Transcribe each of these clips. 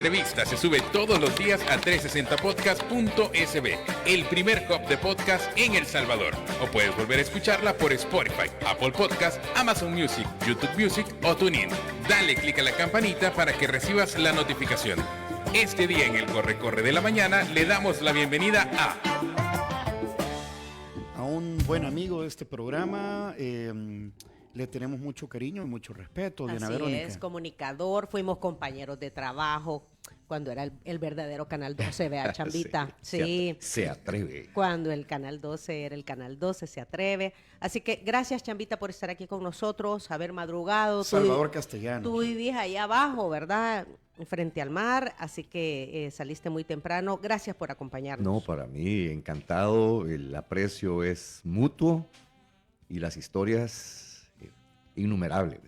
Revista se sube todos los días a 360podcast.sb, el primer hub de podcast en El Salvador. O puedes volver a escucharla por Spotify, Apple Podcast, Amazon Music, YouTube Music o TuneIn. Dale clic a la campanita para que recibas la notificación. Este día en el Corre de la Mañana le damos la bienvenida a un buen amigo de este programa. Le tenemos mucho cariño y mucho respeto, Diana Verónica. Así es, comunicador, fuimos compañeros de trabajo cuando era el verdadero Canal 12, vea, Chambita. Sí. Se atreve. Cuando el Canal 12 era el Canal 12, se atreve. Así que gracias, Chambita, por estar aquí con nosotros, haber madrugado. Salvador Castellanos. Tú vivís ahí abajo, ¿verdad? Frente al mar, así que saliste muy temprano. Gracias por acompañarnos. No, para mí, encantado. El aprecio es mutuo y las historias innumerables.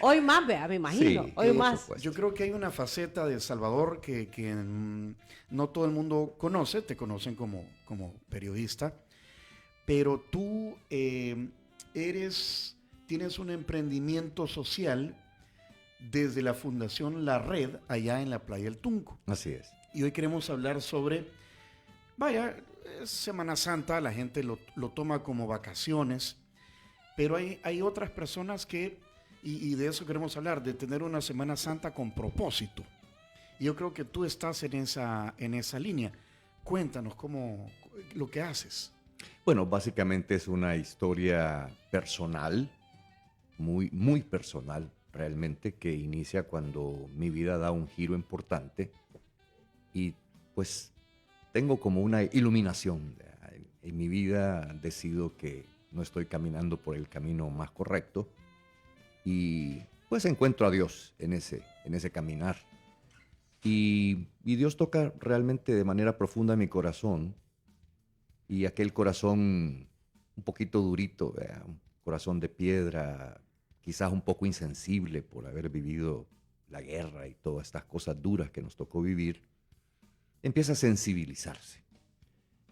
Hoy más, vea, me imagino. Sí, hoy más. supuesto. Yo creo que hay una faceta de Salvador que no todo el mundo conoce, te conocen como periodista, pero tú tienes un emprendimiento social desde la Fundación La Red, allá en la Playa del Tunco. Así es. Y hoy queremos hablar sobre, es Semana Santa, la gente lo toma como vacaciones, pero hay otras personas que, y de eso queremos hablar, de tener una Semana Santa con propósito. Y yo creo que tú estás en esa línea. Cuéntanos lo que haces. Bueno, básicamente es una historia personal, muy, muy personal realmente, que inicia cuando mi vida da un giro importante y pues tengo como una iluminación. En mi vida decido que no estoy caminando por el camino más correcto y pues encuentro a Dios en ese caminar. Y Dios toca realmente de manera profunda mi corazón, y aquel corazón un poquito durito, un corazón de piedra, quizás un poco insensible por haber vivido la guerra y todas estas cosas duras que nos tocó vivir, empieza a sensibilizarse.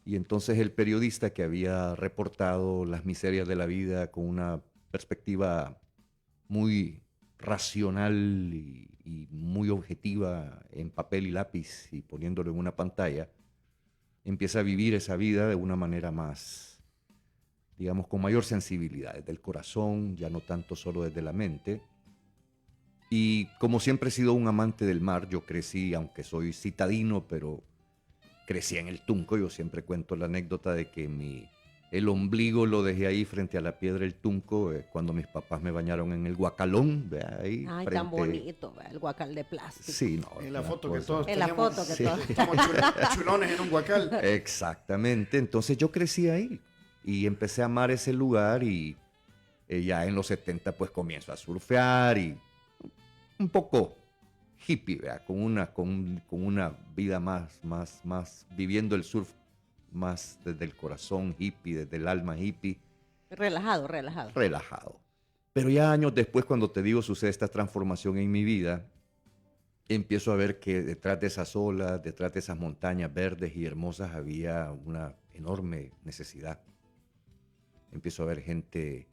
Y entonces el periodista que había reportado las miserias de la vida con una perspectiva muy racional y muy objetiva en papel y lápiz y poniéndolo en una pantalla, empieza a vivir esa vida de una manera más, digamos, con mayor sensibilidad, desde el corazón, ya no tanto solo desde la mente. Y como siempre he sido un amante del mar, yo crecí, aunque soy citadino, pero crecí en el Tunco. Yo siempre cuento la anécdota de que el ombligo lo dejé ahí frente a la piedra del Tunco cuando mis papás me bañaron en el guacalón. Ahí Ay, tan bonito, el guacal de plástico. Sí, no. En la foto que todos estamos chulones en un guacal. Exactamente. Entonces yo crecí ahí y empecé a amar ese lugar y ya en los 70 pues comienzo a surfear y un poco hippie, ¿verdad? Con una vida más viviendo el surf más desde el corazón hippie, desde el alma hippie. Relajado. Pero ya años después, cuando te digo sucede esta transformación en mi vida, empiezo a ver que detrás de esas olas, detrás de esas montañas verdes y hermosas había una enorme necesidad. Empiezo a ver gente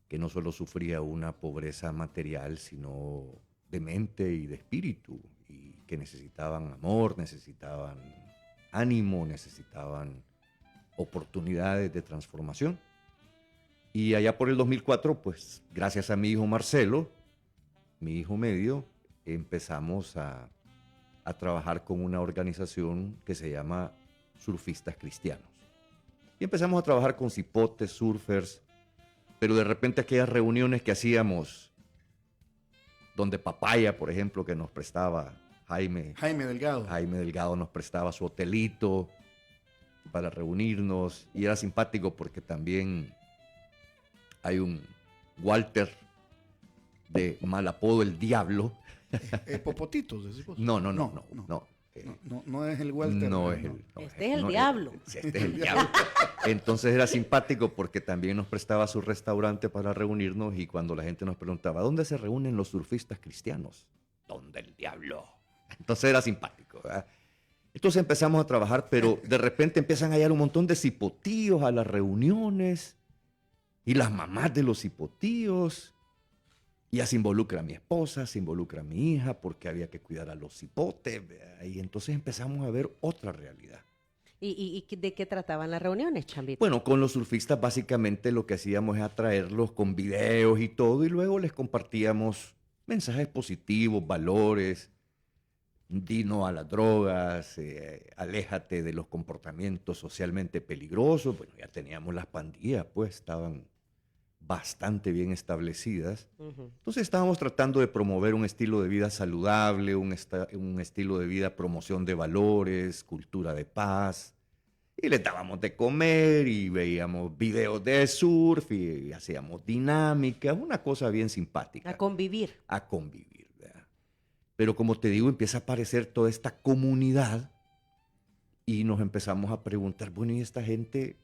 que no solo sufría una pobreza material, sino de mente y de espíritu, y que necesitaban amor, necesitaban ánimo, necesitaban oportunidades de transformación. Y allá por el 2004, pues gracias a mi hijo Marcelo, mi hijo medio, empezamos a trabajar con una organización que se llama Surfistas Cristianos. Y empezamos a trabajar con cipotes, surfers, pero de repente aquellas reuniones que hacíamos donde Papaya, por ejemplo, que nos prestaba Jaime Delgado nos prestaba su hotelito para reunirnos, y era simpático porque también hay un Walter de mal apodo, el Diablo. Popotitos, decimos. No. No es el Walter. Este es el Diablo. Este es el Diablo. Entonces era simpático porque también nos prestaba su restaurante para reunirnos, y cuando la gente nos preguntaba, ¿dónde se reúnen los surfistas cristianos? ¿Dónde el Diablo? Entonces era simpático, ¿verdad? Entonces empezamos a trabajar, pero de repente empiezan a llegar un montón de cipotíos a las reuniones, y las mamás de los cipotíos, Y ya se involucra mi esposa, se involucra mi hija, porque había que cuidar a los cipotes. ¿Vea? Y entonces empezamos a ver otra realidad. ¿Y de qué trataban las reuniones, Chambita? Bueno, con los surfistas básicamente lo que hacíamos es atraerlos con videos y todo, y luego les compartíamos mensajes positivos, valores, di no a las drogas, aléjate de los comportamientos socialmente peligrosos. Bueno, ya teníamos las pandillas, pues estaban bastante bien establecidas. Ujú. Entonces estábamos tratando de promover un estilo de vida saludable, un estilo de vida, promoción de valores, cultura de paz. Y les dábamos de comer y veíamos videos de surf y hacíamos dinámicas, una cosa bien simpática. A convivir. A convivir, ¿verdad? Pero como te digo, empieza a aparecer toda esta comunidad y nos empezamos a preguntar, bueno, ¿y esta gente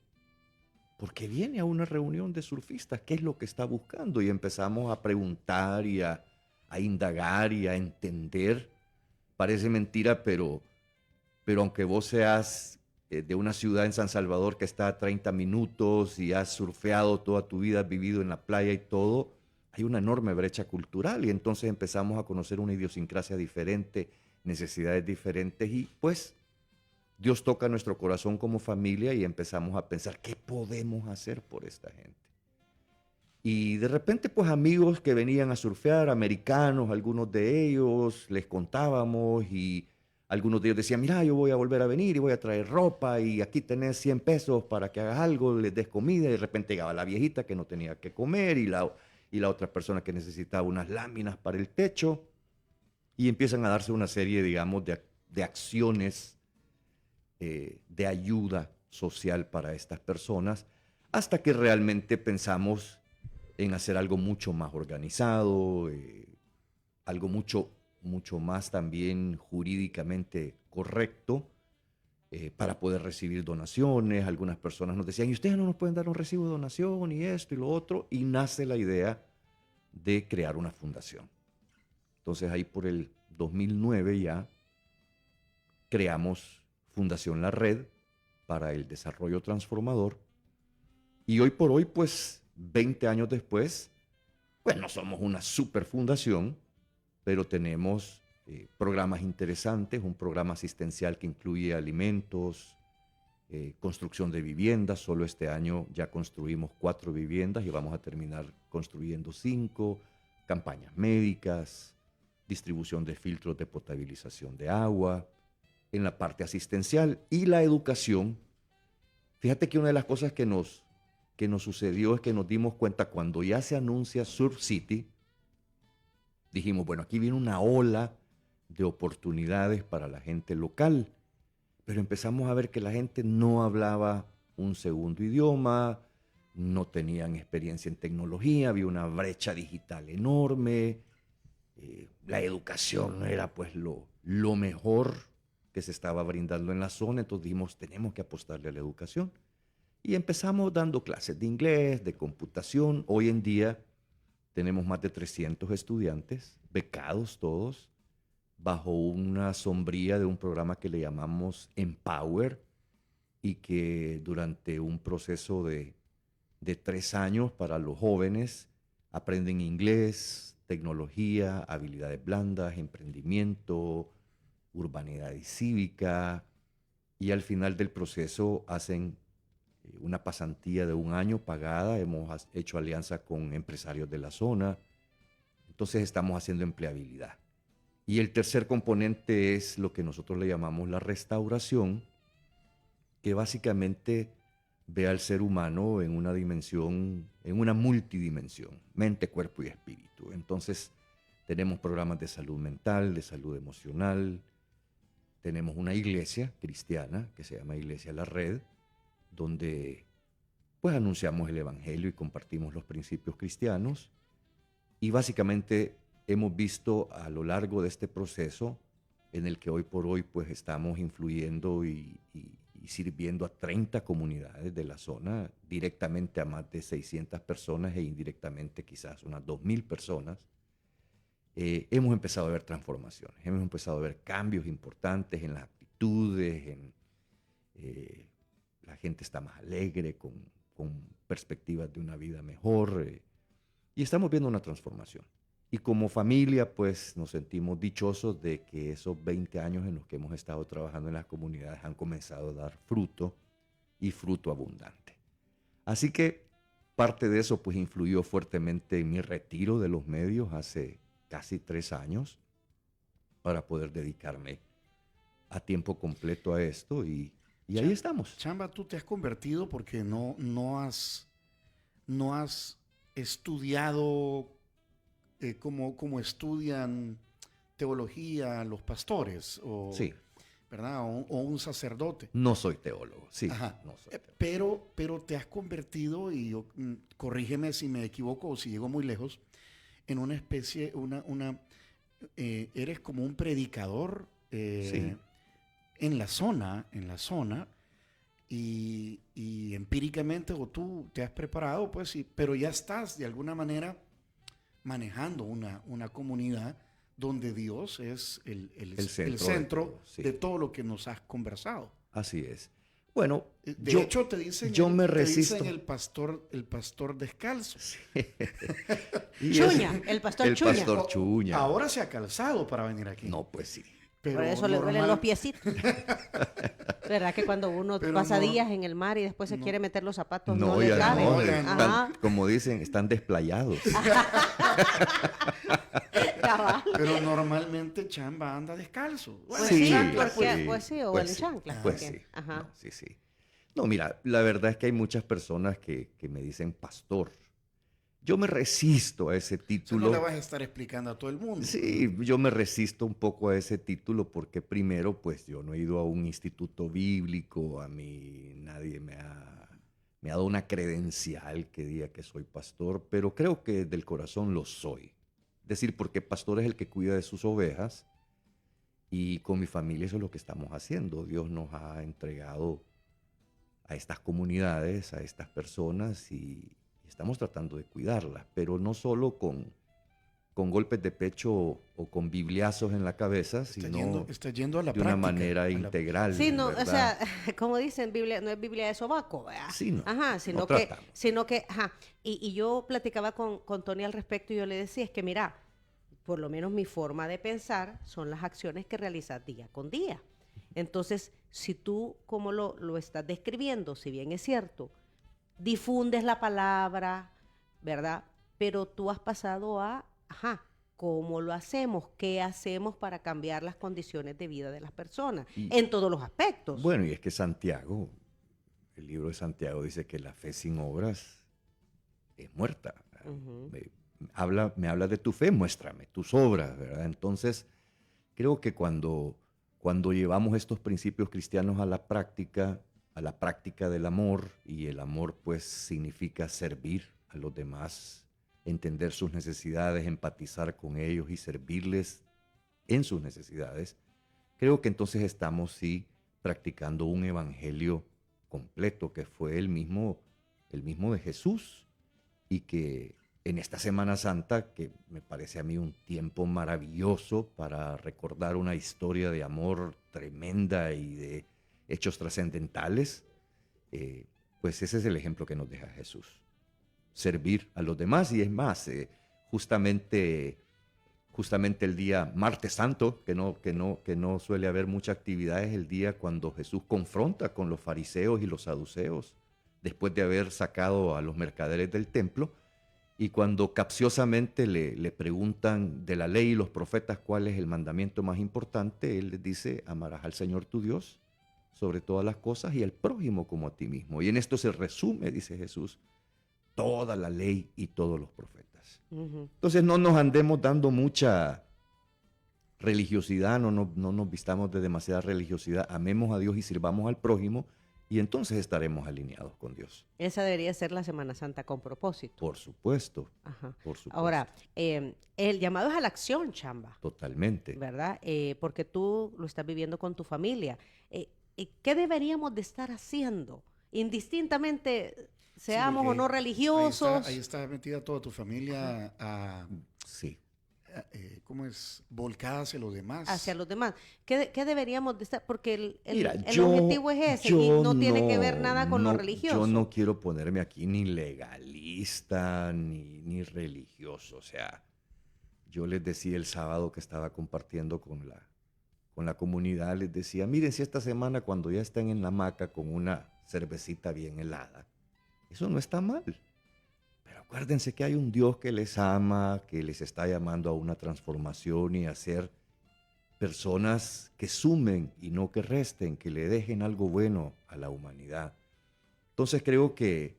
por qué viene a una reunión de surfistas? ¿Qué es lo que está buscando? Y empezamos a preguntar y a indagar y a entender. Parece mentira, pero aunque vos seas de una ciudad en San Salvador que está a 30 minutos y has surfeado toda tu vida, has vivido en la playa y todo, hay una enorme brecha cultural y entonces empezamos a conocer una idiosincrasia diferente, necesidades diferentes y pues Dios toca nuestro corazón como familia y empezamos a pensar, ¿qué podemos hacer por esta gente? Y de repente, pues amigos que venían a surfear, americanos, algunos de ellos, les contábamos y algunos de ellos decían, mira, yo voy a volver a venir y voy a traer ropa y aquí tenés 100 pesos para que hagas algo, les des comida. Y de repente llegaba la viejita que no tenía que comer y la otra persona que necesitaba unas láminas para el techo. Y empiezan a darse una serie, digamos, de acciones de ayuda social para estas personas, hasta que realmente pensamos en hacer algo mucho más organizado, algo mucho más también jurídicamente correcto, para poder recibir donaciones. Algunas personas nos decían, ¿y ustedes no nos pueden dar un recibo de donación y esto y lo otro? Y nace la idea de crear una fundación. Entonces ahí por el 2009 ya creamos Fundación La Red para el Desarrollo Transformador. Y hoy por hoy, pues 20 años después, pues no somos una super fundación, pero tenemos programas interesantes, un programa asistencial que incluye alimentos, construcción de viviendas. Solo este año ya construimos 4 viviendas y vamos a terminar construyendo 5, campañas médicas, distribución de filtros de potabilización de agua, en la parte asistencial y la educación. Fíjate que una de las cosas que nos sucedió es que nos dimos cuenta cuando ya se anuncia Surf City, dijimos, bueno, aquí viene una ola de oportunidades para la gente local, pero empezamos a ver que la gente no hablaba un segundo idioma, no tenían experiencia en tecnología, había una brecha digital enorme, la educación no era pues lo mejor que se estaba brindando en la zona, entonces dijimos, tenemos que apostarle a la educación. Y empezamos dando clases de inglés, de computación. Hoy en día tenemos más de 300 estudiantes, becados todos, bajo una sombría de un programa que le llamamos Empower y que durante un proceso de 3 años para los jóvenes aprenden inglés, tecnología, habilidades blandas, emprendimiento, urbanidad y cívica, y al final del proceso hacen una pasantía de 1 año pagada. Hemos hecho alianza con empresarios de la zona, entonces estamos haciendo empleabilidad. Y el tercer componente es lo que nosotros le llamamos la restauración, que básicamente ve al ser humano en una dimensión, en una multidimensión, mente, cuerpo y espíritu. Entonces tenemos programas de salud mental, de salud emocional. Tenemos una iglesia cristiana que se llama Iglesia La Red, donde pues anunciamos el evangelio y compartimos los principios cristianos. Y básicamente hemos visto a lo largo de este proceso, en el que hoy por hoy pues estamos influyendo y sirviendo a 30 comunidades de la zona, directamente a más de 600 personas e indirectamente quizás unas 2.000 personas. Hemos empezado a ver transformaciones, hemos empezado a ver cambios importantes en las actitudes, la gente está más alegre, con perspectivas de una vida mejor, y estamos viendo una transformación. Y como familia, pues nos sentimos dichosos de que esos 20 años en los que hemos estado trabajando en las comunidades han comenzado a dar fruto y fruto abundante. Así que parte de eso pues influyó fuertemente en mi retiro de los medios hace casi 3 años para poder dedicarme a tiempo completo a esto y ahí estamos. Chamba, tú te has convertido porque no has estudiado como estudian teología los pastores, Sí, ¿verdad? O un sacerdote. no soy teólogo, sí, Ajá. no soy teólogo. Pero te has convertido, y corrígeme si me equivoco o si llego muy lejos, en una especie, eres como un predicador Sí. en la zona, y empíricamente o tú te has preparado, pues sí, pero ya estás de alguna manera manejando una comunidad donde Dios es el centro sí. de todo lo que nos has conversado. Así es. Bueno, De hecho, te dicen, yo me te resisto. dicen el pastor descalzo. Y Chuña, el pastor el Chuña. pastor Chuña. Ahora se ha calzado para venir aquí. No, pues sí. Pero Por eso le duelen normal- los piecitos. ¿Verdad que cuando uno Pero pasa no- días en el mar y después se no. quiere meter los zapatos No, no le ya caben? no, ya no. Ajá, como dicen, están desplayados. cabal. Pero normalmente Chamba anda descalzo. Bueno, Pues en sí, chanclas, porque- pues sí, o en sí, chanclas, Pues porque- sí, ajá. no, sí, sí. No, mira, la verdad es que hay muchas personas que me dicen pastor. Yo me resisto a ese Eso título. no le vas a estar explicando a todo el mundo. Sí, yo me resisto un poco a ese título porque primero, pues yo no he ido a un instituto bíblico, a mí nadie me ha dado una credencial que diga que soy pastor, pero creo que del corazón lo soy. Es decir, porque pastor es el que cuida de sus ovejas y con mi familia eso es lo que estamos haciendo. Dios nos ha entregado a estas comunidades, a estas personas y estamos tratando de cuidarlas, pero no solo con golpes de pecho o con bibliazos en la cabeza, sino Está yendo a la de una práctica, manera a la- integral. Sí, no, o ¿verdad? sea, como dicen, Biblia, no es Biblia de sobaco, ¿verdad? Sí, no, Ajá, no sino tratamos. que, ajá. Y yo platicaba con Tony al respecto y yo le decía, es que mira, por lo menos mi forma de pensar son las acciones que realizas día con día. Entonces, si tú, como lo estás describiendo, si bien es cierto, difundes la palabra, ¿verdad? Pero tú has pasado a, ajá, ¿cómo lo hacemos? ¿Qué hacemos para cambiar las condiciones de vida de las personas? Y- En todos los aspectos. Bueno, y es que Santiago, el libro de Santiago dice que la fe sin obras es muerta. Ujú. Me habla de tu fe, muéstrame tus obras, ¿verdad? Entonces, creo que cuando llevamos estos principios cristianos a la práctica del amor, y el amor pues significa servir a los demás, entender sus necesidades, empatizar con ellos y servirles en sus necesidades, creo que entonces estamos sí practicando un evangelio completo que fue el mismo de Jesús y que en esta Semana Santa, que me parece a mí un tiempo maravilloso para recordar una historia de amor tremenda y de hechos trascendentales, pues ese es el ejemplo que nos deja Jesús. Servir a los demás y es más, justamente el día Martes Santo, que no suele haber mucha actividad, es el día cuando Jesús confronta con los fariseos y los saduceos, después de haber sacado a los mercaderes del templo, y cuando capciosamente le preguntan de la ley y los profetas cuál es el mandamiento más importante, él les dice, amarás al Señor tu Dios sobre todas las cosas y al prójimo como a ti mismo. Y en esto se resume, dice Jesús, toda la ley y todos los profetas. Ujú. Entonces no nos andemos dando mucha religiosidad, no nos vistamos de demasiada religiosidad, amemos a Dios y sirvamos al prójimo y entonces estaremos alineados con Dios. Esa debería ser la Semana Santa con propósito. Por supuesto, Ajá. por supuesto. Ahora, el llamado es a la acción, Chamba, Totalmente. ¿verdad? Porque tú lo estás viviendo con tu familia. ¿Qué deberíamos de estar haciendo? Indistintamente, seamos o no religiosos. Ahí está metida toda tu familia Sí. ¿cómo es? Volcada hacia los demás. hacia los demás. ¿Qué deberíamos de estar? Porque Mira, el objetivo es ese y no tiene que ver nada con lo religioso. Yo no quiero ponerme aquí ni legalista ni religioso. O sea, Yo les decía el sábado que estaba compartiendo con la comunidad, les decía, miren, si esta semana cuando ya estén en la hamaca con una cervecita bien helada, eso no está mal. Pero acuérdense que hay un Dios que les ama, que les está llamando a una transformación y a ser personas que sumen y no que resten, que le dejen algo bueno a la humanidad. Entonces creo que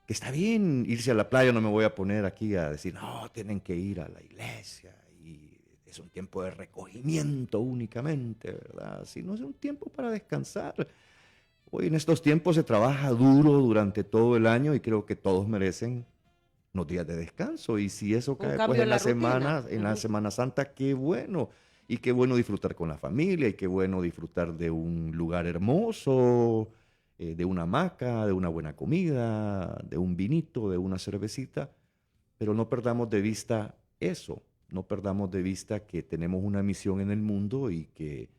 está bien irse a la playa, no me voy a poner aquí a decir, no, tienen que ir a la iglesia y es un tiempo de recogimiento únicamente, ¿verdad? Sino es un tiempo para descansar. Hoy en estos tiempos se trabaja duro durante todo el año y creo que todos merecen unos días de descanso. Y si eso cae pues en la semana, en la Semana Santa, qué bueno. Y qué bueno disfrutar con la familia, y qué bueno disfrutar de un lugar hermoso, de una hamaca, de una buena comida, de un vinito, de una cervecita. Pero no perdamos de vista eso, no perdamos de vista que tenemos una misión en el mundo y que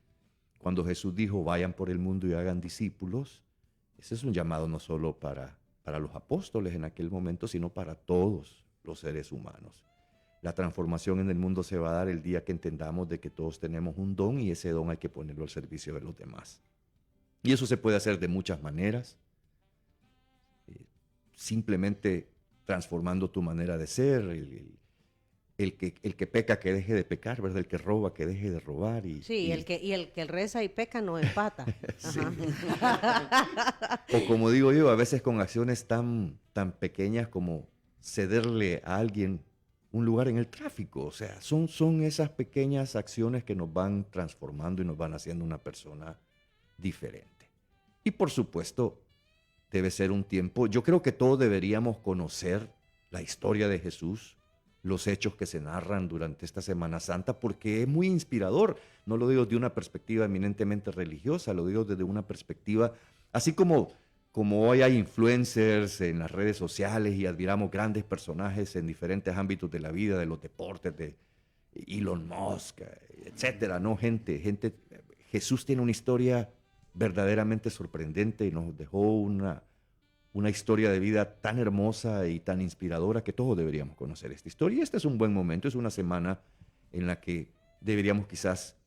cuando Jesús dijo, vayan por el mundo y hagan discípulos, ese es un llamado no solo para los apóstoles en aquel momento, sino para todos los seres humanos. La transformación en el mundo se va a dar el día que entendamos de que todos tenemos un don y ese don hay que ponerlo al servicio de los demás. Y eso se puede hacer de muchas maneras. Simplemente transformando tu manera de ser, el que peca que deje de pecar, ¿verdad? El que roba que deje de robar. Sí, el que reza y peca no empata. Sí. O como digo yo, a veces con acciones tan pequeñas como cederle a alguien un lugar en el tráfico. O sea, son esas pequeñas acciones que nos van transformando y nos van haciendo una persona diferente. Y por supuesto, debe ser un tiempo, yo creo que todos deberíamos conocer la historia de Jesús, los hechos que se narran durante esta Semana Santa, porque es muy inspirador. No lo digo desde una perspectiva eminentemente religiosa, lo digo desde una perspectiva, así como hoy hay influencers en las redes sociales y admiramos grandes personajes en diferentes ámbitos de la vida, de los deportes, de Elon Musk, etcétera, ¿no? Jesús tiene una historia verdaderamente sorprendente y nos dejó una historia de vida tan hermosa y tan inspiradora que todos deberíamos conocer esta historia. Y este es un buen momento, es una semana en la que deberíamos quizás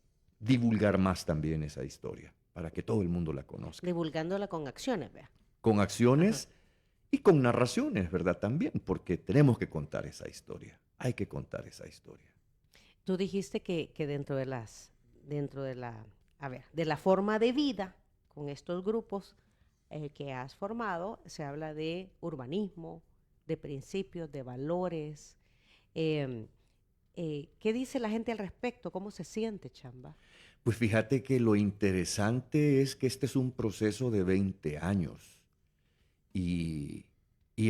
divulgar más también esa historia, para que todo el mundo la conozca. Divulgándola con acciones, vea. Con acciones y con narraciones, ¿verdad? También, porque tenemos que contar esa historia. Hay que contar esa historia. Tú dijiste que dentro de la forma de vida con estos grupos que has formado, se habla de urbanismo, de principios, de valores. ¿Qué dice la gente al respecto? ¿Cómo se siente, Chamba? Pues fíjate que lo interesante es que este es un proceso de 20 años y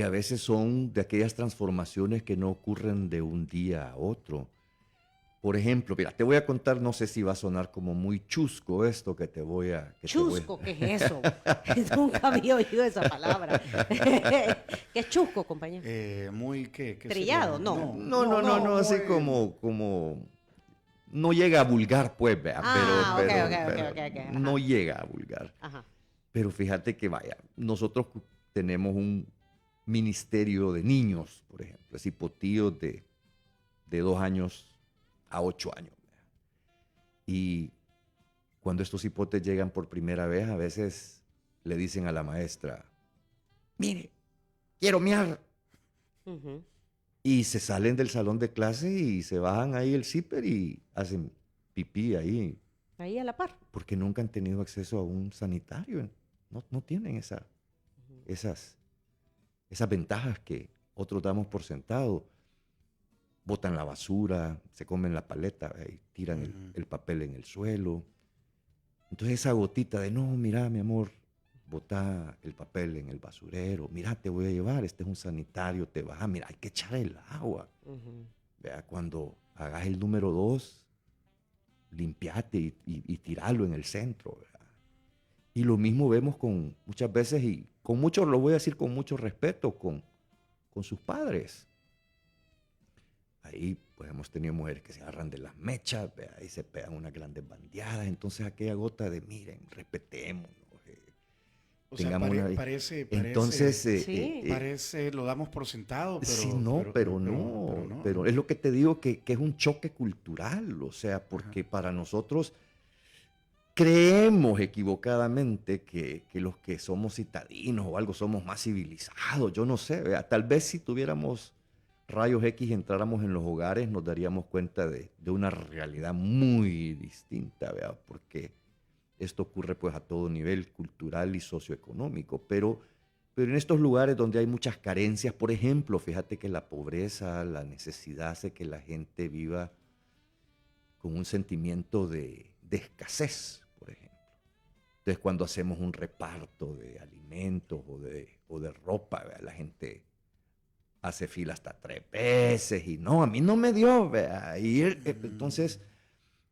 a veces son de aquellas transformaciones que no ocurren de un día a otro. Por ejemplo, mira, te voy a contar, no sé si va a sonar como muy chusco esto que te voy a... ¿Chusco? ¿Qué es eso? Nunca había oído esa palabra. ¿Qué es chusco, compañero? ¿Qué Trillado, no. No, así como... No llega a vulgar, pues, vea, ok. No llega a vulgar. Ajá. Pero fíjate que, vaya, nosotros tenemos un ministerio de niños, por ejemplo, así potíos de 2 años a 8 años. Y cuando estos hipotes llegan por primera vez, a veces le dicen a la maestra, mire, quiero miar. Uh-huh. Y se salen del salón de clase y se bajan ahí el zipper y hacen pipí ahí. Ahí a la par. Porque nunca han tenido acceso a un sanitario. No tienen esas ventajas que otros damos por sentado. Botan la basura, se comen la paleta y tiran el papel en el suelo. Entonces esa gotita de, no, mira, mi amor, bota el papel en el basurero. Mira, te voy a llevar, este es un sanitario, te baja, mira, hay que echar el agua. Uh-huh. Vea, cuando hagas el número 2, limpiate y tiralo en el centro. ¿Verdad? Y lo mismo vemos con muchas veces, y con muchos, lo voy a decir con mucho respeto, con sus padres. Ahí pues hemos tenido mujeres que se agarran de las mechas, ahí se pegan unas grandes bandeadas, entonces aquella gota de, miren, respetémonos. O sea, tengamos una... parece, Entonces, Sí. parece, lo damos por sentado, pero... sí, no, pero no. Pero es lo que te digo, que es un choque cultural, o sea, porque para nosotros creemos equivocadamente que los que somos citadinos o algo somos más civilizados, yo no sé, ¿vea? Tal vez si tuviéramos rayos X y entráramos en los hogares nos daríamos cuenta de una realidad muy distinta, ¿vea? Porque esto ocurre pues a todo nivel cultural y socioeconómico, pero en estos lugares donde hay muchas carencias, por ejemplo, fíjate que la pobreza, la necesidad hace que la gente viva con un sentimiento de escasez, por ejemplo. Entonces, cuando hacemos un reparto de alimentos o de ropa, ¿vea? La gente hace fila hasta 3 veces y no, a mí no me dio, ¿vea? Entonces,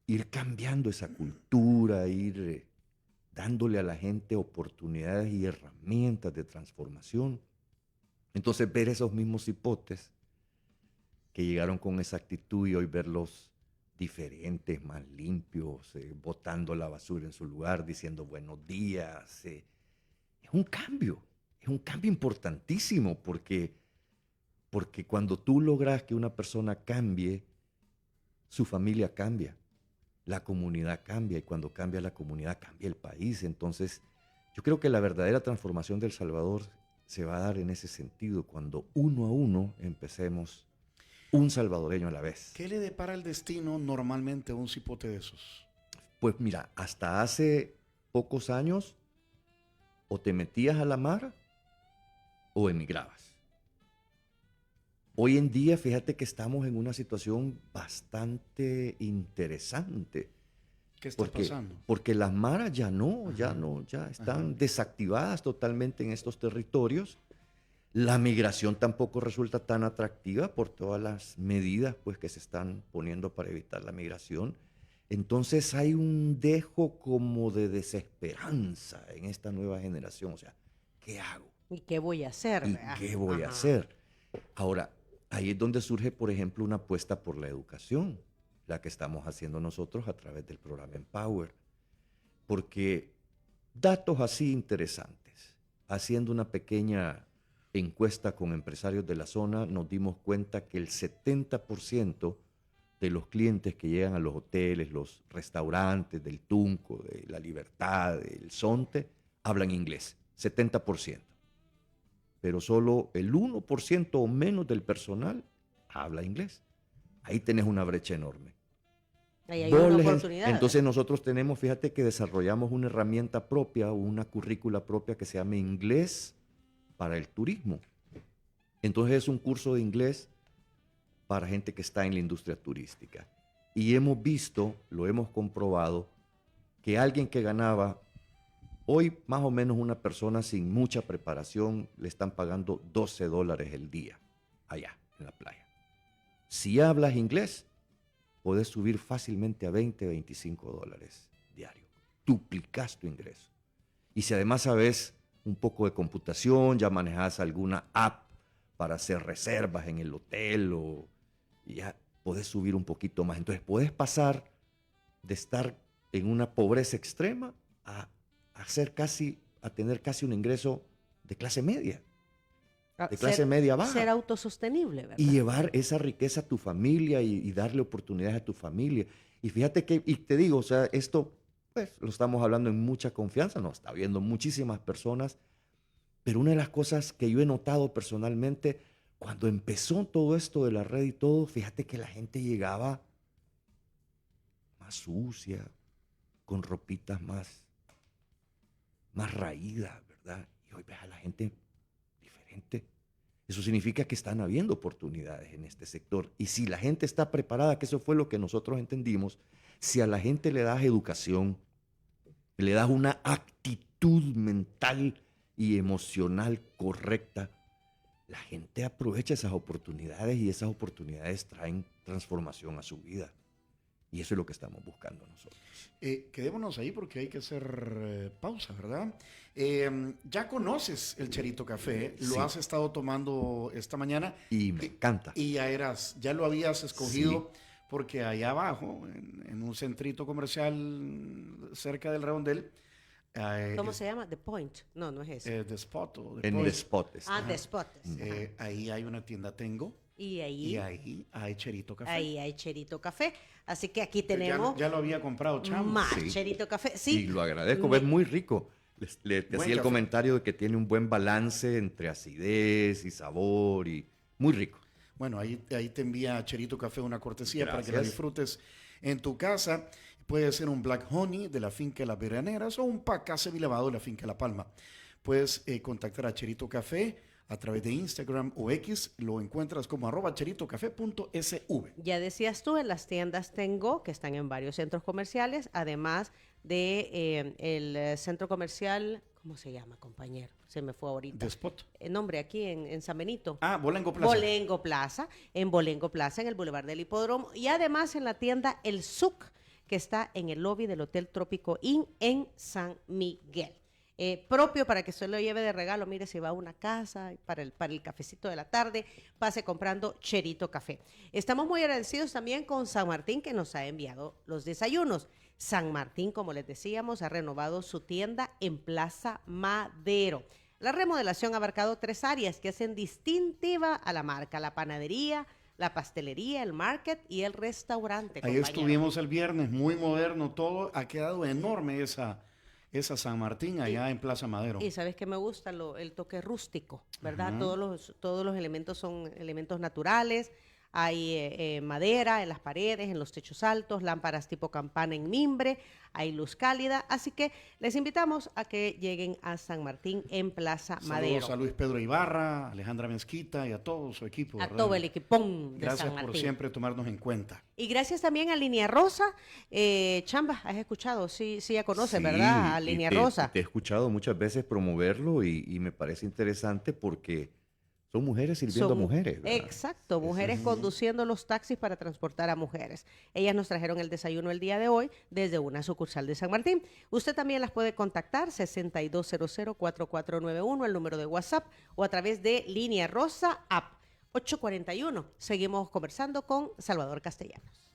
ir cambiando esa cultura, ir dándole a la gente oportunidades y herramientas de transformación. Entonces, ver esos mismos hipotes que llegaron con esa actitud y hoy verlos diferentes, más limpios, botando la basura en su lugar, diciendo buenos días. Es un cambio importantísimo porque cuando tú logras que una persona cambie, su familia cambia, la comunidad cambia y cuando cambia la comunidad cambia el país. Entonces, yo creo que la verdadera transformación de El Salvador se va a dar en ese sentido, cuando uno a uno empecemos un salvadoreño a la vez. ¿Qué le depara el destino normalmente a un cipote de esos? Pues mira, hasta hace pocos años o te metías a la mar o emigrabas. Hoy en día, fíjate que estamos en una situación bastante interesante. ¿Qué está pasando? Porque las maras ya están desactivadas totalmente en estos territorios. La migración tampoco resulta tan atractiva por todas las medidas pues, que se están poniendo para evitar la migración. Entonces hay un dejo como de desesperanza en esta nueva generación. O sea, ¿qué hago? ¿Y qué voy a hacer? ¿Y qué voy a hacer? Ahora, ahí es donde surge, por ejemplo, una apuesta por la educación, la que estamos haciendo nosotros a través del programa Empower. Porque datos así interesantes, haciendo una pequeña encuesta con empresarios de la zona, nos dimos cuenta que el 70% de los clientes que llegan a los hoteles, los restaurantes del Tunco, de La Libertad, del Zonte, hablan inglés, 70%. Pero solo el 1% o menos del personal habla inglés. Ahí tenés una brecha enorme. Ahí hay una oportunidad. Entonces nosotros tenemos, fíjate que desarrollamos una herramienta propia, una currícula propia que se llama Inglés para el Turismo. Entonces es un curso de inglés para gente que está en la industria turística. Y hemos visto, lo hemos comprobado, que alguien que ganaba, hoy más o menos una persona sin mucha preparación, le están pagando $12 el día, allá en la playa. Si hablas inglés, puedes subir fácilmente a $20, $25 diario. Duplicas tu ingreso. Y si además sabes un poco de computación, ya manejas alguna app para hacer reservas en el hotel o ya puedes subir un poquito más. Entonces puedes pasar de estar en una pobreza extrema a tener casi un ingreso de clase media, de clase media baja. Ser autosostenible, ¿verdad? Y llevar esa riqueza a tu familia y darle oportunidades a tu familia. Y fíjate que, y te digo, o sea, esto pues lo estamos hablando en mucha confianza, nos está viendo muchísimas personas, pero una de las cosas que yo he notado personalmente, cuando empezó todo esto de la red y todo, fíjate que la gente llegaba más sucia, con ropitas más raídas, ¿verdad? Y hoy ves a la gente diferente. Eso significa que están habiendo oportunidades en este sector. Y si la gente está preparada, que eso fue lo que nosotros entendimos, si a la gente le das educación, le das una actitud mental y emocional correcta, la gente aprovecha esas oportunidades y esas oportunidades traen transformación a su vida. Y eso es lo que estamos buscando nosotros. Quedémonos ahí porque hay que hacer pausa, ¿verdad? Ya conoces el Cherito Café, lo has estado tomando esta mañana. Y me encanta. Y ya lo habías escogido porque allá abajo, en un centrito comercial cerca del Redondel, ¿Cómo se llama? The Point. No, no es ese. The Spot. O The En Point. el spot está. The Spot. Ahí hay una tienda Tengo. Y Y ahí, ahí hay Cherito Café. ahí hay Cherito Café. Así que aquí Ya tenemos ya lo había comprado, Cham. más Sí. Cherito Café. Sí. Y lo agradezco, Me- es muy rico. Te Buen hacía el café. comentario de que tiene un buen balance entre acidez y sabor y muy rico. Bueno, ahí te envía Cherito Café una cortesía para que la Gracias. disfrutes en tu casa. Puede ser un Black Honey de la finca Las Veraneras o un Pacá semilavado de la finca La Palma. Puedes contactar a Cherito Café a través de Instagram o X. Lo encuentras como @cheritocafé.sv. Ya decías tú, en las tiendas Tengo, que están en varios centros comerciales, además de el centro comercial, ¿cómo se llama, compañero? Se me fue ahorita. The Spot. El nombre aquí en San Benito. Bolengo Plaza. Bolengo Plaza, en Bolengo Plaza, en el Boulevard del Hipódromo, y además en la tienda El Suc, que está en el lobby del Hotel Trópico Inn en San Miguel. Propio para que se lo lleve de regalo, mire, si va a una casa, para el cafecito de la tarde, pase comprando Cherito Café. Estamos muy agradecidos también con San Martín, que nos ha enviado los desayunos. San Martín, como les decíamos, ha renovado su tienda en Plaza Madero. La remodelación ha abarcado 3 áreas que hacen distintiva a la marca: la panadería, la pastelería, el market y el restaurante. Ahí compañero. estuvimos el viernes, muy moderno todo. Ha quedado enorme esa San Martín allá en Plaza Madero. Y sabes que me gusta el toque rústico, ¿verdad? Ajá. Todos los elementos son elementos naturales. Hay madera en las paredes, en los techos altos, lámparas tipo campana en mimbre, hay luz cálida. Así que les invitamos a que lleguen a San Martín en Plaza Madero. Saludos a Luis Pedro Ibarra, Alejandra Mezquita y a todo su equipo. A ¿verdad? todo el equipón de Gracias San Martín. por siempre tomarnos en cuenta. Y gracias también a Línea Rosa. Chamba, ¿has escuchado? Sí, ya conoces, Sí, ¿verdad? A y Línea te- Rosa. Te he escuchado muchas veces promoverlo y me parece interesante porque son mujeres sirviendo a Son- mujeres. ¿verdad? Exacto, mujeres conduciendo los taxis para transportar a mujeres. Ellas nos trajeron el desayuno el día de hoy desde una sucursal de San Martín. Usted también las puede contactar, 6200-4491, el número de WhatsApp, o a través de Línea Rosa App. 841. Seguimos conversando con Salvador Castellanos.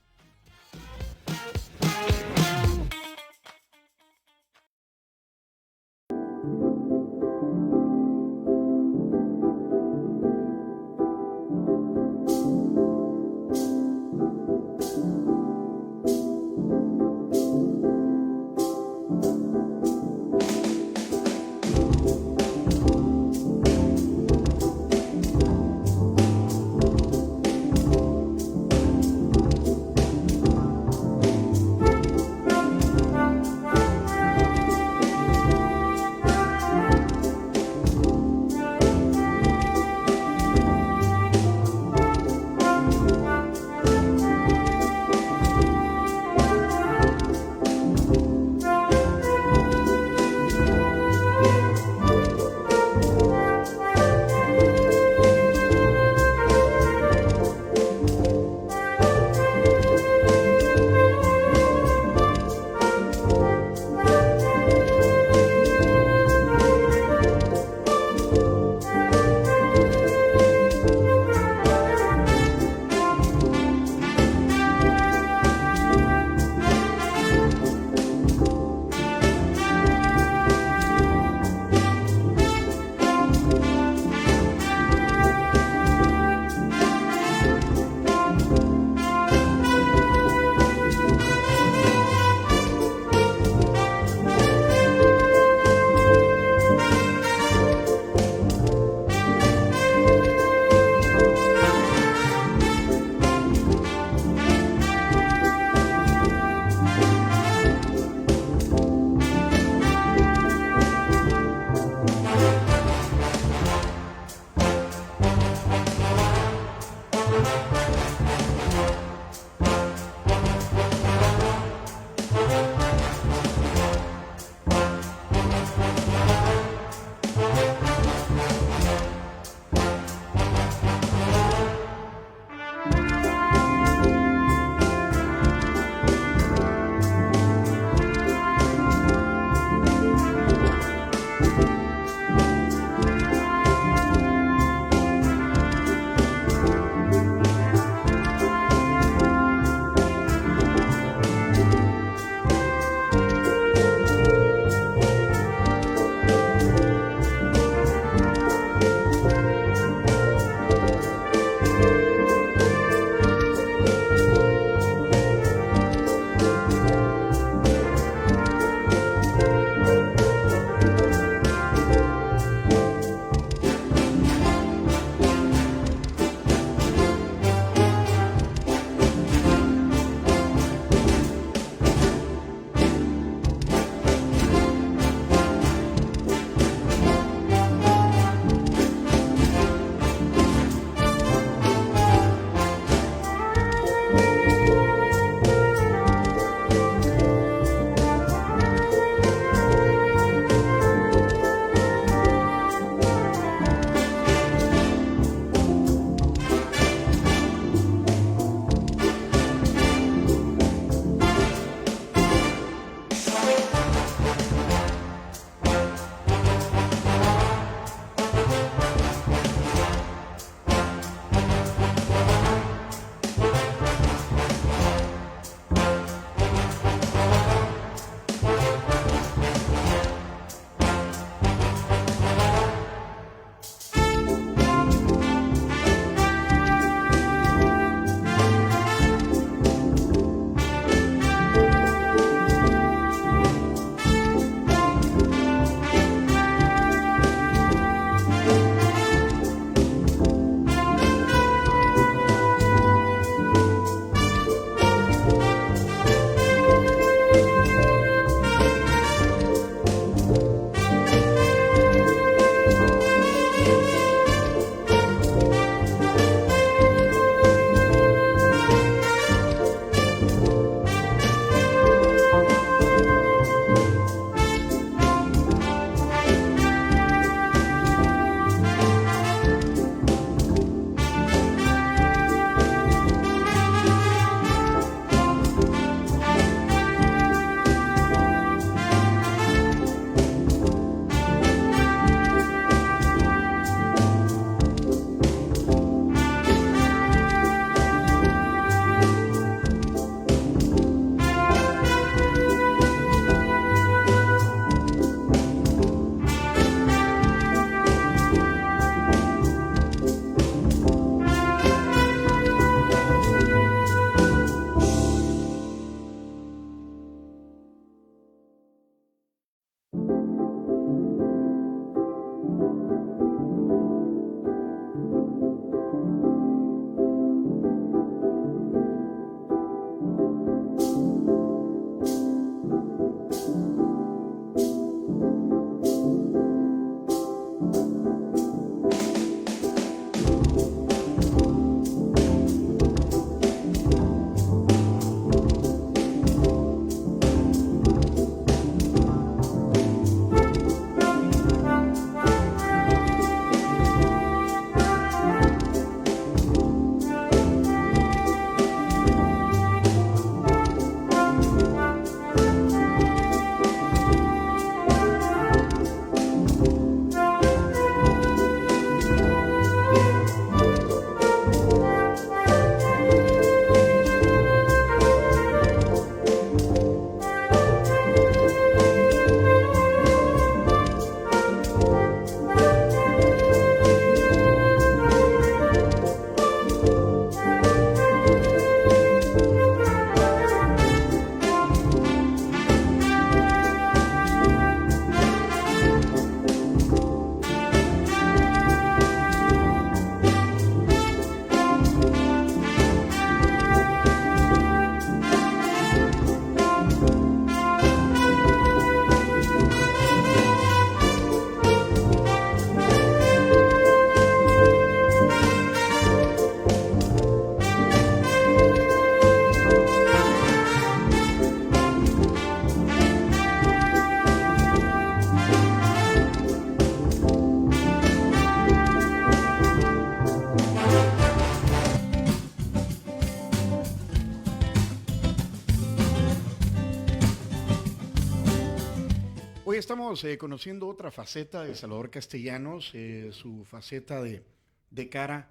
Hoy estamos conociendo otra faceta de Salvador Castellanos, su faceta de cara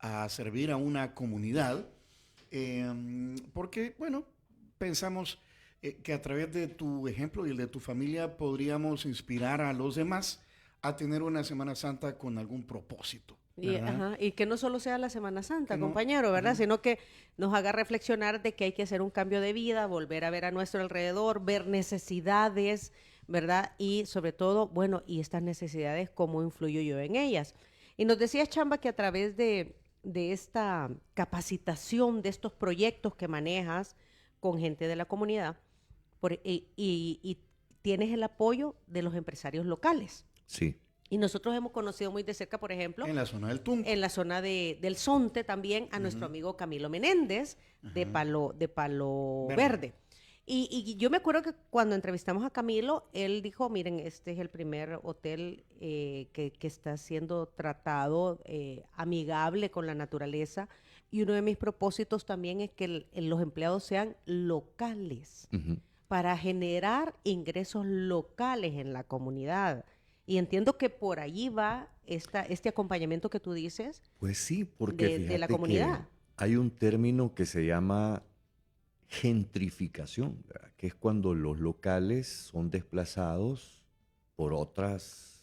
a servir a una comunidad, porque, bueno, pensamos que a través de tu ejemplo y el de tu familia podríamos inspirar a los demás a tener una Semana Santa con algún propósito. Y que no solo sea la Semana Santa, No, compañero, ¿verdad? Sino que nos haga reflexionar de que hay que hacer un cambio de vida, volver a ver a nuestro alrededor, ver necesidades, ¿verdad? Y sobre todo, bueno, y estas necesidades, ¿cómo influyo yo en ellas? Y nos decía Chamba que a través de esta capacitación, de estos proyectos que manejas con gente de la comunidad, y tienes el apoyo de los empresarios locales. Sí. Y nosotros hemos conocido muy de cerca, por ejemplo, En la zona del Tunco. en la zona del Zonte también, a nuestro amigo Camilo Menéndez, de Palo Verde. Y yo me acuerdo que cuando entrevistamos a Camilo, él dijo, miren, este es el primer hotel que está siendo tratado amigable con la naturaleza, y uno de mis propósitos también es que los empleados sean locales. para generar ingresos locales en la comunidad. Y entiendo que por allí va este acompañamiento que tú dices Pues sí, porque de la fíjate comunidad. que hay un término que se llama gentrificación, ¿verdad? Que es cuando los locales son desplazados por otros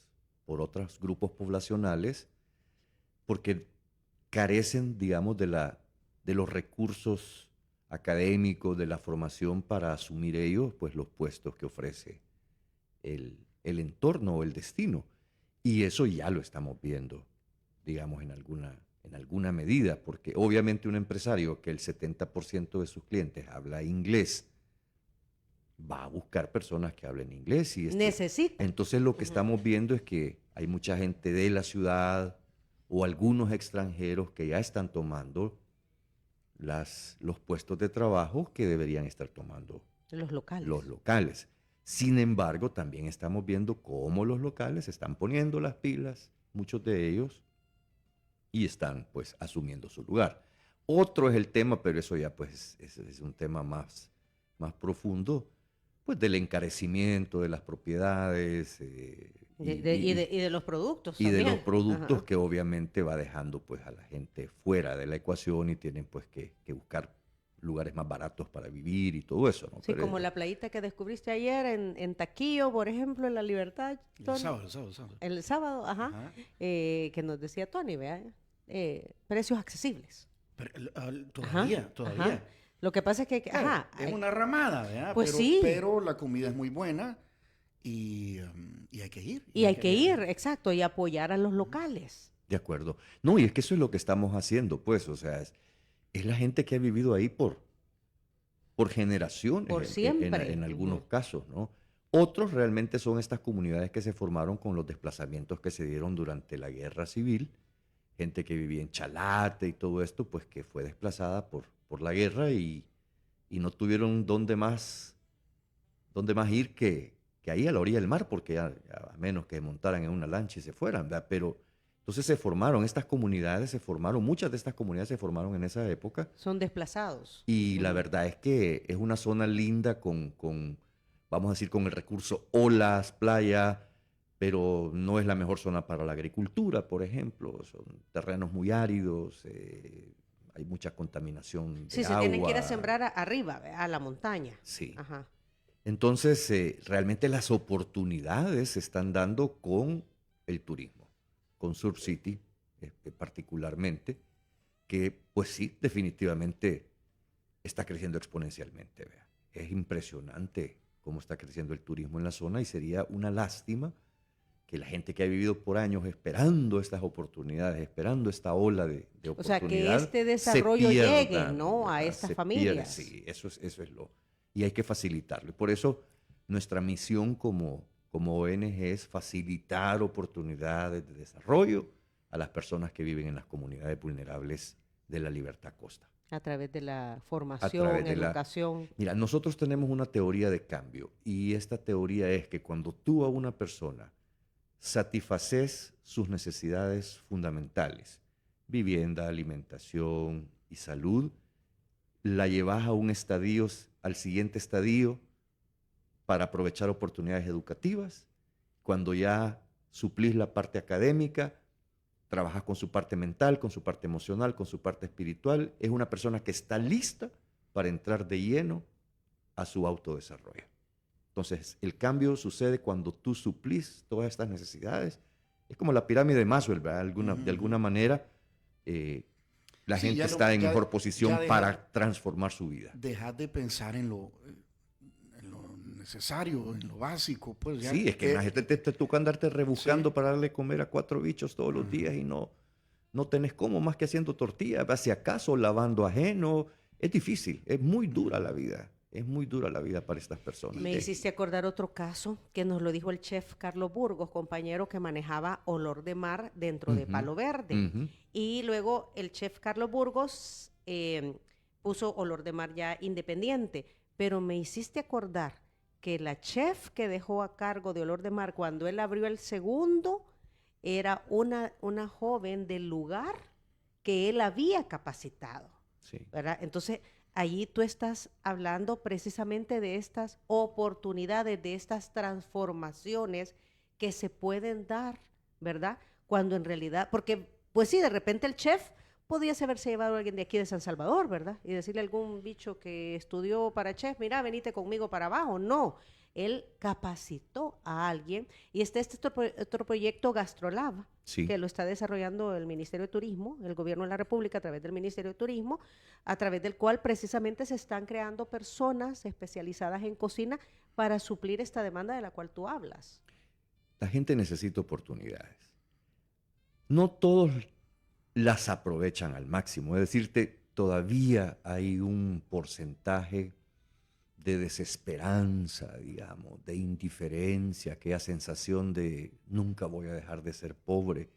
grupos poblacionales porque carecen, digamos, de los recursos académicos, de la formación para asumir ellos, pues, los puestos que ofrece el entorno o el destino. Y eso ya lo estamos viendo, digamos, en alguna medida, porque obviamente un empresario que el 70% de sus clientes habla inglés, va a buscar personas que hablen inglés. Necesita. Entonces lo que Ujú. estamos viendo es que hay mucha gente de la ciudad o algunos extranjeros que ya están tomando los puestos de trabajo que deberían estar tomando Los locales. los locales. Sin embargo, también estamos viendo cómo los locales están poniendo las pilas, muchos de ellos, y están pues asumiendo su lugar. Otro es el tema, pero eso ya pues es un tema más profundo, pues del encarecimiento de las propiedades Y de los productos y de también. los productos Ajá. que obviamente va dejando pues a la gente fuera de la ecuación y tienen pues que buscar lugares más baratos para vivir y todo eso, ¿no? Sí, Pero como la playita que descubriste ayer en Taquillo, por ejemplo, en La Libertad. El Tony. sábado, el sábado, el sábado. El sábado, ajá, Ajá. que nos decía Tony, vea, precios accesibles. Pero, Ajá, todavía. ajá. Lo que pasa es que, Claro, ajá, es una ramada, ¿verdad? pues pero, sí. pero la comida es muy buena y hay que ir. Y hay que ir, exacto, y apoyar a los locales. de acuerdo. No, y es que eso es lo que estamos haciendo, pues, o sea, es la gente que ha vivido ahí por generaciones Por siempre. en algunos Ujú. casos, ¿no? Otros realmente son estas comunidades que se formaron con los desplazamientos que se dieron durante la guerra civil, gente que vivía en Chalate y todo esto, pues que fue desplazada por la guerra y no tuvieron dónde más ir que ahí a la orilla del mar, porque a menos que montaran en una lancha y se fueran, ¿verdad? Pero entonces muchas de estas comunidades se formaron en esa época Son desplazados. y la Ujú. verdad es que es una zona linda vamos a decir, con el recurso olas, playa, pero no es la mejor zona para la agricultura, por ejemplo. Son terrenos muy áridos, hay mucha contaminación Sí, de se tienen que ir a agua. sembrar arriba, ¿ve? A la montaña. Sí. Ajá. Entonces, realmente las oportunidades se están dando con el turismo, con Surf City particularmente, que pues sí, definitivamente está creciendo exponencialmente. Vea. Es impresionante cómo está creciendo el turismo en la zona y sería una lástima que la gente que ha vivido por años esperando estas oportunidades, esperando esta ola de O sea, que oportunidad, este se desarrollo llegue, pierdan, ¿no? A ¿verdad? estas Se familias. Sí, eso es lo. Y hay que facilitarlo. Y por eso nuestra misión como ONG es facilitar oportunidades de desarrollo a las personas que viven en las comunidades vulnerables de la Libertad Costa. A través de la A formación, través de educación. Mira, nosotros tenemos una teoría de cambio y esta teoría es que cuando tú a una persona satisfaces sus necesidades fundamentales, vivienda, alimentación y salud, la llevas a al siguiente estadio para aprovechar oportunidades educativas. Cuando ya suplís la parte académica, trabajas con su parte mental, con su parte emocional, con su parte espiritual. Es una persona que está lista para entrar de lleno a su autodesarrollo. Entonces, el cambio sucede cuando tú suplís todas estas necesidades. Es como la pirámide de Maslow, ¿verdad? De alguna manera, la Sí, gente ya está en ya- mejor posición ya para transformar su vida. dejar de pensar en lo necesario, en lo básico. Pues ya, Sí, es que imagínate, te toca andarte rebuscando sí. para darle comer a 4 bichos todos los días y no tenés cómo más que haciendo tortillas, si acaso lavando ajeno. Es difícil, es muy dura la vida. Es muy dura la vida para estas personas. Me hiciste acordar otro caso que nos lo dijo el chef Carlos Burgos, compañero que manejaba Olor de Mar dentro de Ujú, Palo Verde. ujú. Y luego el chef Carlos Burgos puso Olor de Mar ya independiente. Pero me hiciste acordar que la chef que dejó a cargo de Olor de Mar cuando él abrió el segundo era una joven del lugar que él había capacitado, Sí. ¿verdad? Entonces, allí tú estás hablando precisamente de estas oportunidades, de estas transformaciones que se pueden dar, ¿verdad? Cuando en realidad, porque pues sí, de repente el chef podía haberse llevado a alguien de aquí de San Salvador, ¿verdad? Y decirle a algún bicho que estudió para chef, mira, venite conmigo para abajo. No, él capacitó a alguien y este otro proyecto GastroLab, Sí. que lo está desarrollando el Ministerio de Turismo, el Gobierno de la República a través del Ministerio de Turismo, a través del cual precisamente se están creando personas especializadas en cocina para suplir esta demanda de la cual tú hablas. La gente necesita oportunidades. No todos las aprovechan al máximo. Es decirte, todavía hay un porcentaje de desesperanza, digamos, de indiferencia, aquella sensación de nunca voy a dejar de ser pobre,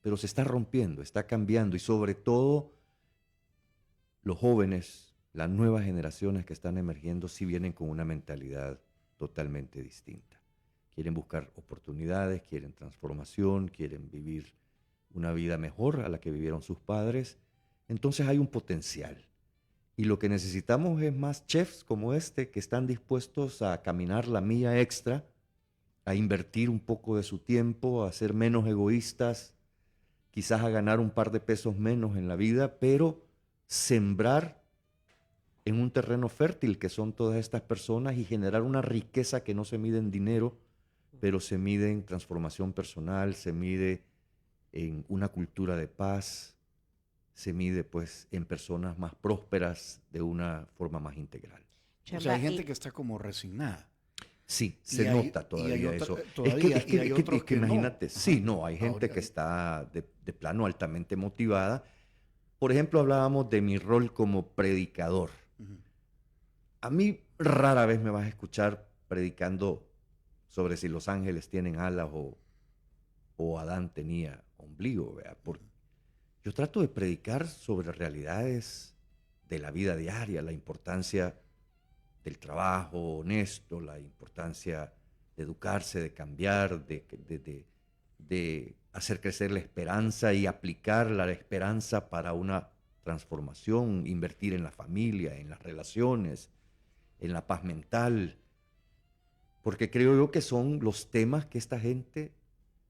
pero se está rompiendo, está cambiando y sobre todo los jóvenes, las nuevas generaciones que están emergiendo sí vienen con una mentalidad totalmente distinta. Quieren buscar oportunidades, quieren transformación, quieren vivir una vida mejor a la que vivieron sus padres. Entonces hay un potencial. Y lo que necesitamos es más chefs como este que están dispuestos a caminar la milla extra, a invertir un poco de su tiempo, a ser menos egoístas, quizás a ganar un par de pesos menos en la vida, pero sembrar en un terreno fértil que son todas estas personas y generar una riqueza que no se mide en dinero, pero se mide en transformación personal, se mide en una cultura de paz, se mide pues en personas más prósperas de una forma más integral. O sea, hay gente que está como resignada. Sí, Y se hay- nota y todavía hay eso. otra- todavía, Es que, y hay otros que no. imagínate, sí, Ajá. no, hay gente Ahora- que está de plano altamente motivada. Por ejemplo, hablábamos de mi rol como predicador. Ujú. A mí rara vez me vas a escuchar predicando sobre si los ángeles tienen alas o Adán tenía ombligo, ¿verdad? Porque yo trato de predicar sobre realidades de la vida diaria, la importancia del trabajo honesto, la importancia de educarse, de cambiar, de hacer crecer la esperanza y aplicar la esperanza para una transformación, invertir en la familia, en las relaciones, en la paz mental, porque creo yo que son los temas que esta gente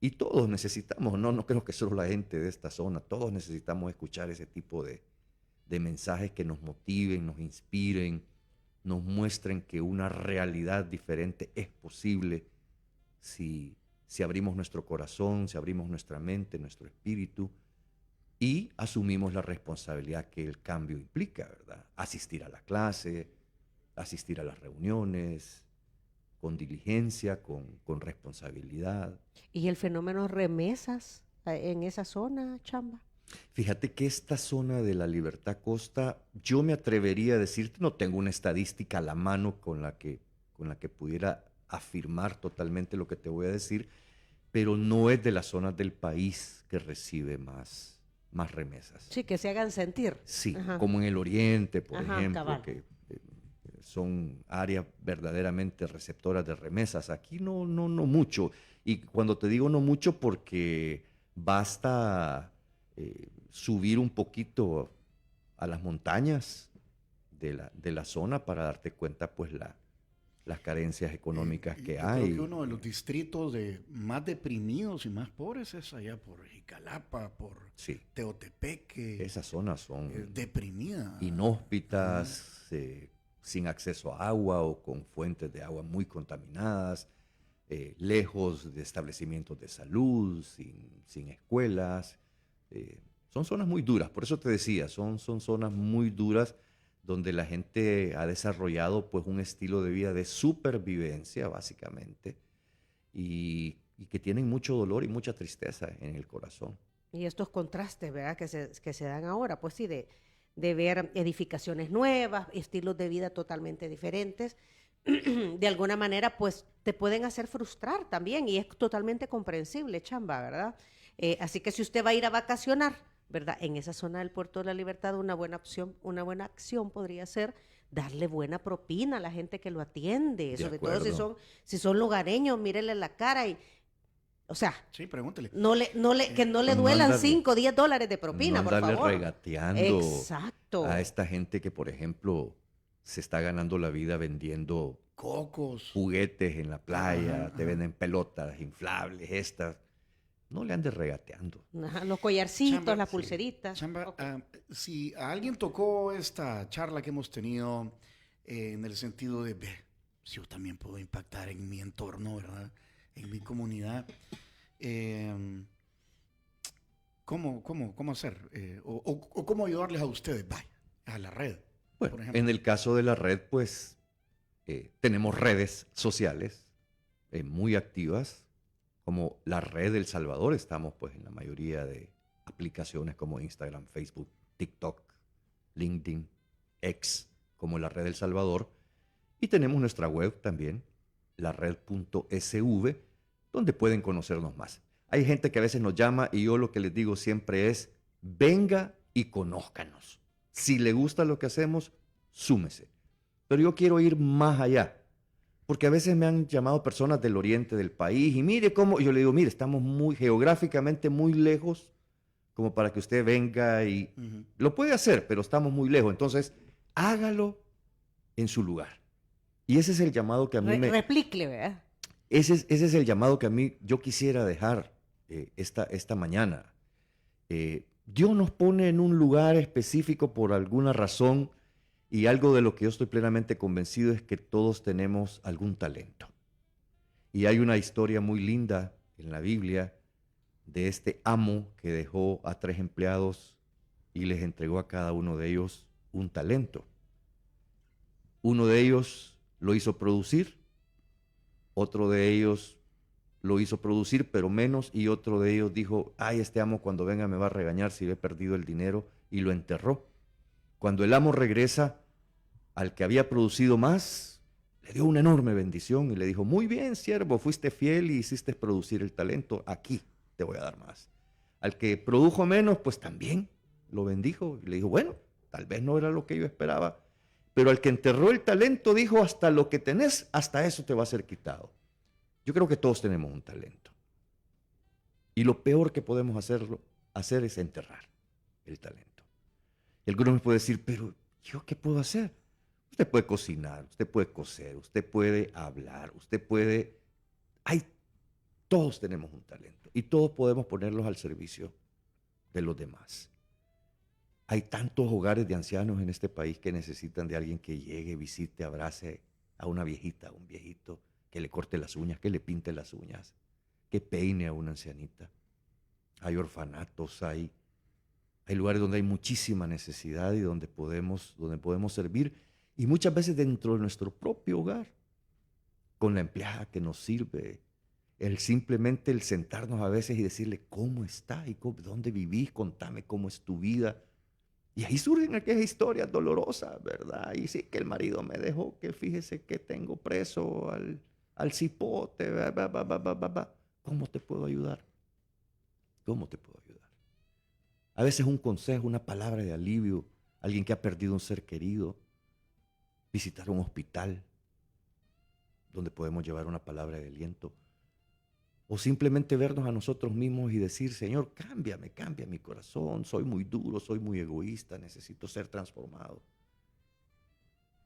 y todos necesitamos, no creo que solo la gente de esta zona, todos necesitamos escuchar ese tipo de mensajes que nos motiven, nos inspiren, nos muestren que una realidad diferente es posible si abrimos nuestro corazón, si abrimos nuestra mente, nuestro espíritu y asumimos la responsabilidad que el cambio implica, ¿verdad? Asistir a la clase, asistir a las reuniones, con diligencia, con responsabilidad. ¿Y el fenómeno remesas en esa zona, Chamba? Fíjate que esta zona de la Libertad Costa, yo me atrevería a decirte, no tengo una estadística a la mano con la que pudiera afirmar totalmente lo que te voy a decir, pero no es de las zonas del país que recibe más remesas. Sí, que se hagan sentir. Sí, Ajá. como en el oriente, por Ajá, ejemplo, cabal. que son áreas verdaderamente receptoras de remesas. Aquí no mucho. Y cuando te digo no mucho, porque basta subir un poquito a las montañas de la zona para darte cuenta, pues, las carencias económicas que Yo hay. creo que uno de los distritos más deprimidos y más pobres es allá por Jicalapa, por Sí, Teotepeque. esas zonas son Deprimida. inhóspitas, sin acceso a agua o con fuentes de agua muy contaminadas, lejos de establecimientos de salud, sin escuelas. Son zonas muy duras, por eso te decía, son zonas muy duras donde la gente ha desarrollado pues un estilo de vida de supervivencia, básicamente, y que tienen mucho dolor y mucha tristeza en el corazón. Y estos contrastes, ¿verdad? Que se dan ahora, pues sí, de ver edificaciones nuevas, estilos de vida totalmente diferentes, de alguna manera, pues te pueden hacer frustrar también, y es totalmente comprensible, Chamba, ¿verdad? Así que si usted va a ir a vacacionar, ¿verdad? En esa zona del Puerto de la Libertad, una buena opción, una buena acción podría ser darle buena propina a la gente que lo atiende, De sobre todo acuerdo. si son lugareños, mírenle la cara y O sea, Sí, pregúntele. que no le No duelan andarle- 5 o 10 dólares de propina, no por andarle favor. regateando Exacto. a esta gente que, por ejemplo, se está ganando la vida vendiendo Cocos. juguetes en la playa, Ajá, te ajá. venden pelotas inflables, estas. No le andes regateando. Ajá, los collarcitos, Chamba, las sí. pulseritas. Chamba, Ok. si a alguien tocó esta charla que hemos tenido en el sentido de, ve, si yo también puedo impactar en mi entorno, ¿verdad? En mi comunidad. ¿Cómo hacer? O cómo ayudarles a ustedes, vaya, a la red, Bueno, por ejemplo. en el caso de la red, pues tenemos redes sociales muy activas, como la red del Salvador. Estamos pues en la mayoría de aplicaciones como Instagram, Facebook, TikTok, LinkedIn, X, como la red del Salvador. Y tenemos nuestra web también, lared.sv, donde pueden conocernos más. Hay gente que a veces nos llama y yo lo que les digo siempre es, venga y conózcanos. Si le gusta lo que hacemos, súmese. Pero yo quiero ir más allá, porque a veces me han llamado personas del oriente del país y mire cómo, y yo le digo, mire, estamos muy geográficamente muy lejos como para que usted venga y Ujú. lo puede hacer, pero estamos muy lejos. Entonces, hágalo en su lugar. Y ese es el llamado que a mí Replicle, ¿verdad? ese es el llamado que a mí yo quisiera dejar esta mañana. Dios nos pone en un lugar específico por alguna razón y algo de lo que yo estoy plenamente convencido es que todos tenemos algún talento. Y hay una historia muy linda en la Biblia de este amo que dejó a 3 empleados y les entregó a cada uno de ellos un talento. Uno de ellos lo hizo producir, otro de ellos lo hizo producir, pero menos, y otro de ellos dijo, ay, este amo cuando venga me va a regañar si he perdido el dinero, y lo enterró. Cuando el amo regresa, al que había producido más, le dio una enorme bendición y le dijo, muy bien, siervo, fuiste fiel y hiciste producir el talento, aquí te voy a dar más. Al que produjo menos, pues también lo bendijo y le dijo, bueno, tal vez no era lo que yo esperaba, pero al que enterró el talento dijo, hasta lo que tenés, hasta eso te va a ser quitado. Yo creo que todos tenemos un talento. Y lo peor que podemos hacer es enterrar el talento. Y algunos me pueden decir, pero ¿yo qué puedo hacer? Usted puede cocinar, usted puede coser, usted puede hablar, usted puede... Todos tenemos un talento y todos podemos ponerlos al servicio de los demás. Hay tantos hogares de ancianos en este país que necesitan de alguien que llegue, visite, abrace a una viejita, a un viejito, que le corte las uñas, que le pinte las uñas, que peine a una ancianita. Hay orfanatos, hay lugares donde hay muchísima necesidad y donde podemos servir, y muchas veces dentro de nuestro propio hogar, con la empleada que nos sirve, simplemente el sentarnos a veces y decirle cómo está y dónde vivís, contame cómo es tu vida. Y ahí surgen aquellas historias dolorosas, ¿verdad? Y sí, que el marido me dejó, que fíjese que tengo preso al cipote. ¿Cómo te puedo ayudar? ¿Cómo te puedo ayudar? A veces un consejo, una palabra de alivio, alguien que ha perdido un ser querido, visitar un hospital donde podemos llevar una palabra de aliento, o simplemente vernos a nosotros mismos y decir, Señor, cámbiame, cambia mi corazón, soy muy duro, soy muy egoísta, necesito ser transformado.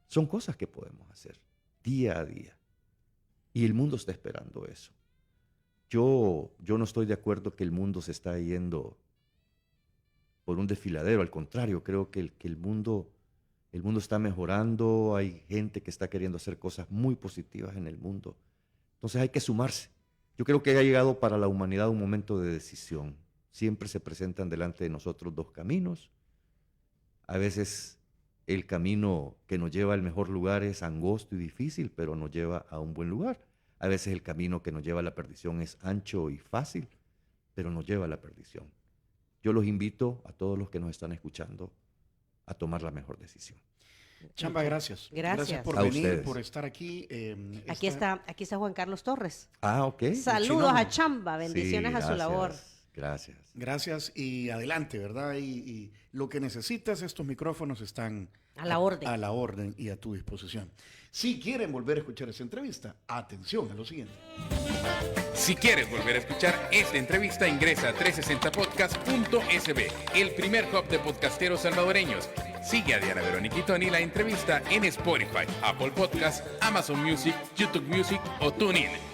Son cosas que podemos hacer día a día. Y el mundo está esperando eso. Yo no estoy de acuerdo que el mundo se está yendo por un desfiladero, al contrario, creo que el mundo está mejorando, hay gente que está queriendo hacer cosas muy positivas en el mundo. Entonces hay que sumarse. Yo creo que ha llegado para la humanidad un momento de decisión. Siempre se presentan delante de nosotros 2 caminos. A veces el camino que nos lleva al mejor lugar es angosto y difícil, pero nos lleva a un buen lugar. A veces el camino que nos lleva a la perdición es ancho y fácil, pero nos lleva a la perdición. Yo los invito a todos los que nos están escuchando a tomar la mejor decisión. Chamba, gracias. Gracias. por A venir, ustedes. por estar aquí. Aquí está Juan Carlos Torres. Ah, ok. Saludos chino. a Chamba, bendiciones Sí, a su labor. gracias. Gracias. Gracias y adelante, ¿verdad? Y lo que necesitas, estos micrófonos están A la orden. A la orden y a tu disposición. Si quieren volver a escuchar esa entrevista, atención a lo siguiente. Si quieres volver a escuchar esta entrevista, ingresa a 360podcast.sb, el primer hub de podcasteros salvadoreños. Sigue a Diana Verónica y Tony la entrevista en Spotify, Apple Podcast, Amazon Music, YouTube Music o TuneIn.